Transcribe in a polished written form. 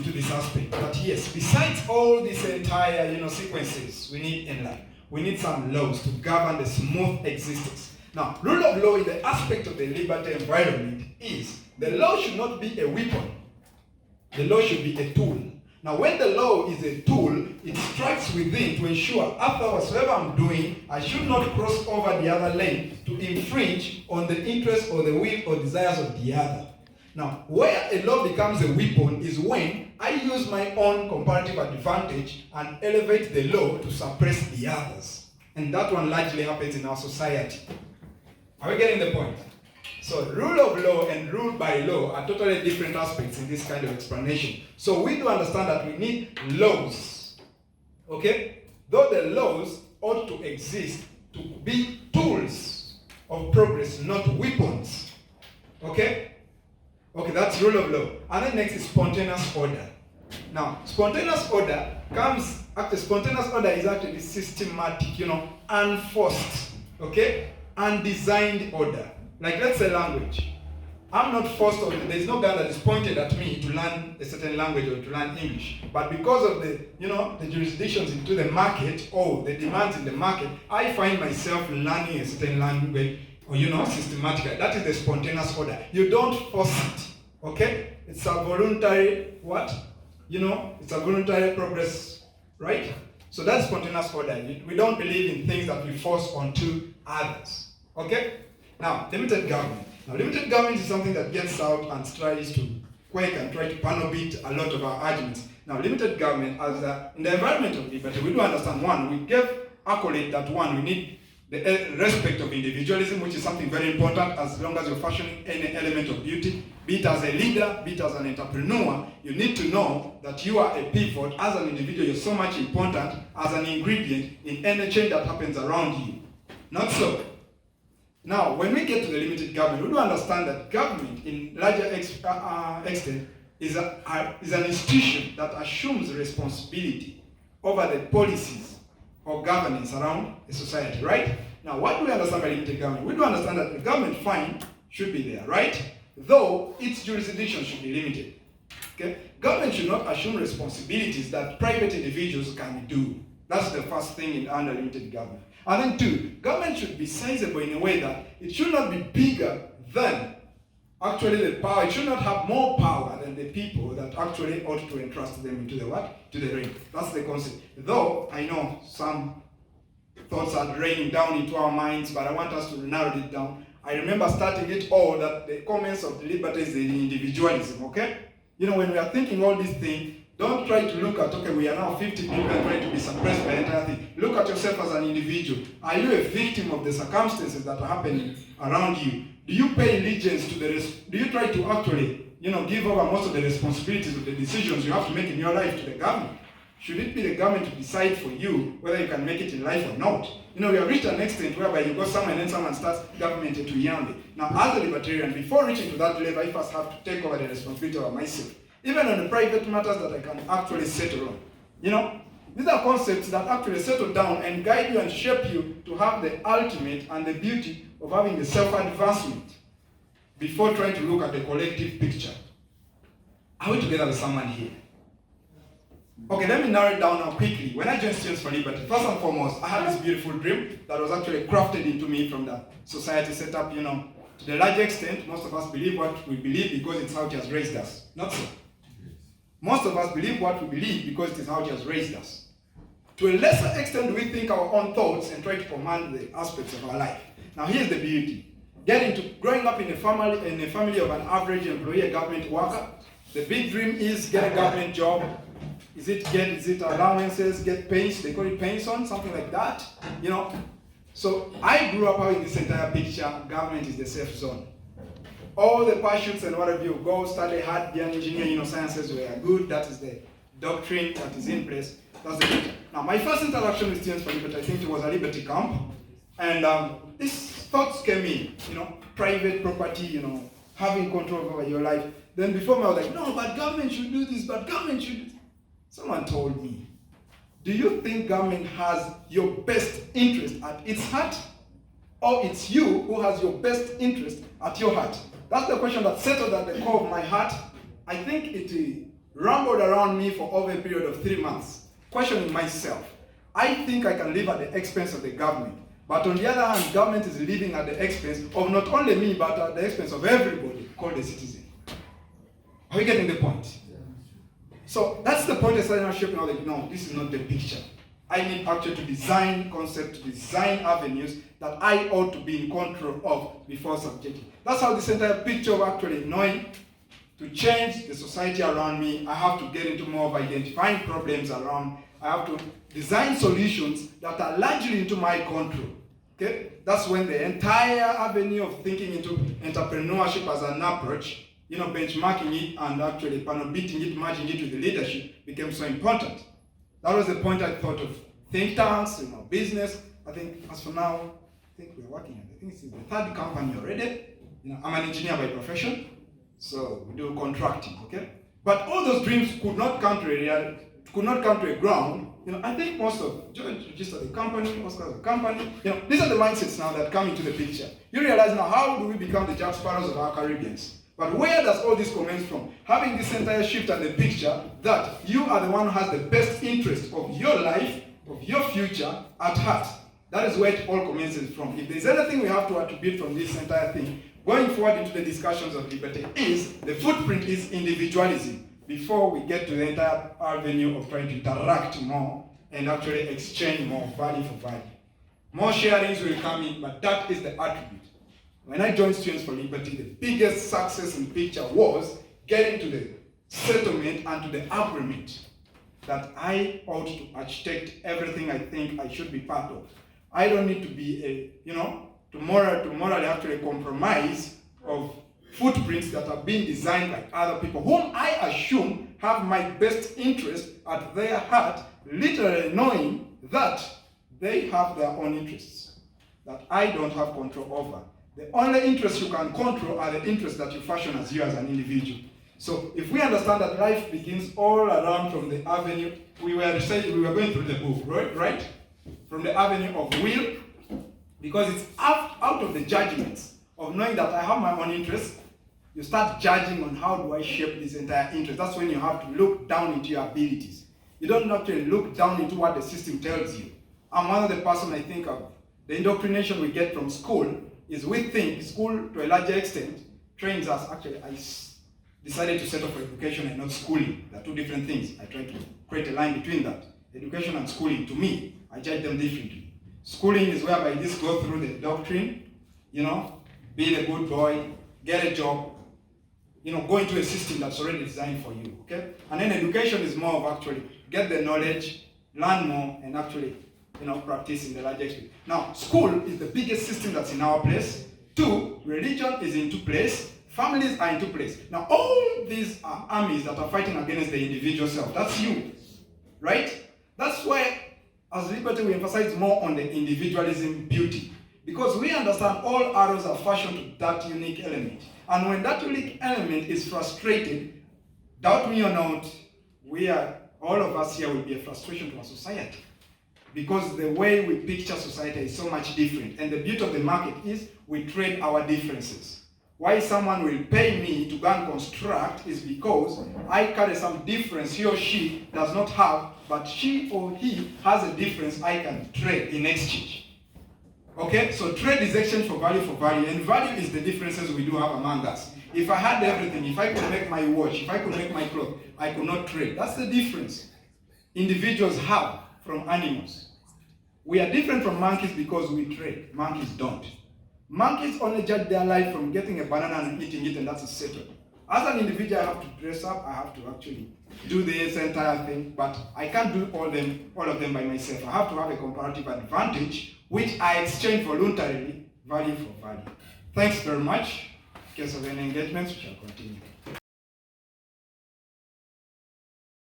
into this aspect. But yes, besides all these entire, sequences we need in life, we need some laws to govern the smooth existence. Now, rule of law in the aspect of the liberty environment is the law should not be a weapon. The law should be a tool. Now, when the law is a tool, it strikes within to ensure after whatsoever I'm doing, I should not cross over the other lane to infringe on the interests or the will or desires of the other. Now, where a law becomes a weapon is when I use my own comparative advantage and elevate the law to suppress the others. And that one largely happens in our society. Are we getting the point? So rule of law and rule by law are totally different aspects in this kind of explanation. So we do understand that we need laws. Okay? Though the laws ought to exist to be tools of progress, not weapons. Okay? Okay, that's rule of law. And then next is spontaneous order. Now, spontaneous order spontaneous order is actually systematic, unforced, okay? Undesigned order. Like, let's say language. I'm not forced or there's no gun that is pointed at me to learn a certain language or to learn English. But because of the jurisdictions into the market or the demands in the market, I find myself learning a certain language or, systematically. That is the spontaneous order. You don't force it, okay? It's a voluntary, it's a voluntary progress, right? So that's spontaneous order. We don't believe in things that we force onto others, okay? Now, limited government. Now, limited government is something that gets out and tries to quake and try to panel beat a lot of our arguments. Now, limited government, in the environment of liberty, we do understand, one, we gave accolade that we need the respect of individualism, which is something very important as long as you're fashioning any element of beauty, be it as a leader, be it as an entrepreneur, you need to know that you are a pivot. As an individual, you're so much important as an ingredient in any change that happens around you. Not so. Now, when we get to the limited government, we do understand that government, in larger extent, is an institution that assumes responsibility over the policies or governance around a society, right? Now, what do we understand by limited government? We do understand that the government fine should be there, right? Though its jurisdiction should be limited. Okay? Government should not assume responsibilities that private individuals can do. That's the first thing under limited government. And then two, government should be sizable in a way that it should not be bigger than actually the power. It should not have more power than the people that actually ought to entrust them into the what? To the ring. That's the concept. Though I know some thoughts are raining down into our minds, but I want us to narrow it down. I remember starting it all that the comments of the liberty is the individualism, okay? When we are thinking all these things, don't try to look at, okay, we are now 50 people and trying to be suppressed by the entire thing. Look at yourself as an individual. Are you a victim of the circumstances that are happening around you? Do you pay allegiance to do you try to actually, give over most of the responsibilities of the decisions you have to make in your life to the government? Should it be the government to decide for you whether you can make it in life or not? We have reached an extent whereby you go somewhere and then someone starts government to young. Now, as a libertarian, before reaching to that level, I first have to take over the responsibility of myself. Even on the private matters that I can actually settle on. These are concepts that actually settle down and guide you and shape you to have the ultimate and the beauty of having the self-advancement before trying to look at the collective picture. Are we together with someone here? Okay, let me narrow it down now quickly. When I joined Students for Liberty, first and foremost, I had this beautiful dream that was actually crafted into me from the society set up, to the large extent, most of us believe what we believe because it's how it has raised us. Not so. Most of us believe what we believe because it is how it has raised us. To a lesser extent, we think our own thoughts and try to command the aspects of our life. Now, here's the beauty. Growing up in a family of an average employee, a government worker, the big dream is get a government job. Is it allowances, get pains, they call it pension, something like that, So I grew up having this entire picture, government is the safe zone. All the pursuits and whatever you go, study hard, be an engineer, sciences were good, that is the doctrine that is in place. That's the picture. Now, my first interaction with Students for Liberty, I think it was a Liberty camp, and these thoughts came in, private property, having control over your life. Then before me, I was like, no, but government should do this, but government should do this. Someone told me, do you think government has your best interest at its heart? Or it's you who has your best interest at your heart? That's the question that settled at the core of my heart. I think rambled around me for over a period of 3 months, questioning myself. I think I can live at the expense of the government. But on the other hand, government is living at the expense of not only me, but at the expense of everybody called a citizen. Are we getting the point? So that's the point I started shaping out that, no, this is not the picture. I need actually to design concepts, to design avenues that I ought to be in control of before subjecting. That's how this entire picture of actually knowing to change the society around me, I have to get into more of identifying problems around. I have to design solutions that are largely into my control. Okay? That's when the entire avenue of thinking into entrepreneurship as an approach, benchmarking it and actually beating it, merging it with the leadership became so important. That was the point I thought of think tanks, business. I think as for now, I think we're working on it. I think it's the third company already. I'm an engineer by profession, so we do contracting, okay? But all those dreams could not come to a reality, could not come to a ground. I think most of George registered the company, Oscar's the company. These are the mindsets now that come into the picture. You realize now, how do we become the Jack Sparrows of our Caribbeans? But where does all this commence from? Having this entire shift at the picture that you are the one who has the best interest of your life, of your future at heart. That is where it all commences from. If there's anything we have to attribute from this entire thing, going forward into the discussions of liberty, is the footprint is individualism before we get to the entire avenue of trying to interact more and actually exchange more value for value. More sharings will come in, but that is the attribute. When I joined Students for Liberty, the biggest success in the picture was getting to the settlement and to the agreement that I ought to architect everything I think I should be part of. I don't need to be to morally actually compromise of footprints that are being designed by other people, whom I assume have my best interest at their heart, literally knowing that they have their own interests that I don't have control over. The only interests you can control are the interests that you fashion as you as an individual. So if we understand that life begins all around from the avenue, we were going through the book, right? From the avenue of will, because it's out of the judgments of knowing that I have my own interests. You start judging on how do I shape this entire interest. That's when you have to look down into your abilities. You don't actually look down into what the system tells you. I'm one of the person I think of. The indoctrination we get from school is we think school, to a larger extent, trains us. Actually, I decided to settle for education and not schooling. They're two different things. I try to create a line between that. Education and schooling, to me, I judge them differently. Schooling is whereby you just go through the doctrine, be a good boy, get a job, go into a system that's already designed for you, okay? And then education is more of actually get the knowledge, learn more, and actually, practice in the larger extent. Now, school is the biggest system that's in our place. 2, religion is into place. Families are into place. Now, all these are armies that are fighting against the individual self. That's you, right? That's why, as Liberty, we emphasize more on the individualism beauty. Because we understand all arrows are fashioned to that unique element. And when that unique element is frustrated, doubt me or not, all of us here will be a frustration to our society. Because the way we picture society is so much different. And the beauty of the market is we trade our differences. Why someone will pay me to go and construct is because I carry some difference he or she does not have, but she or he has a difference I can trade in exchange. Okay, so trade is exchange for value, and value is the differences we do have among us. If I had everything, if I could make my watch, if I could make my clothes, I could not trade. That's the difference individuals have from animals. We are different from monkeys because we trade. Monkeys don't. Monkeys only judge their life from getting a banana and eating it, and that's settled. As an individual, I have to dress up, I have to actually do this entire thing, but I can't do all of them by myself. I have to have a comparative advantage, which I exchange voluntarily, value for value. Thanks very much. In case of any engagements, we shall continue.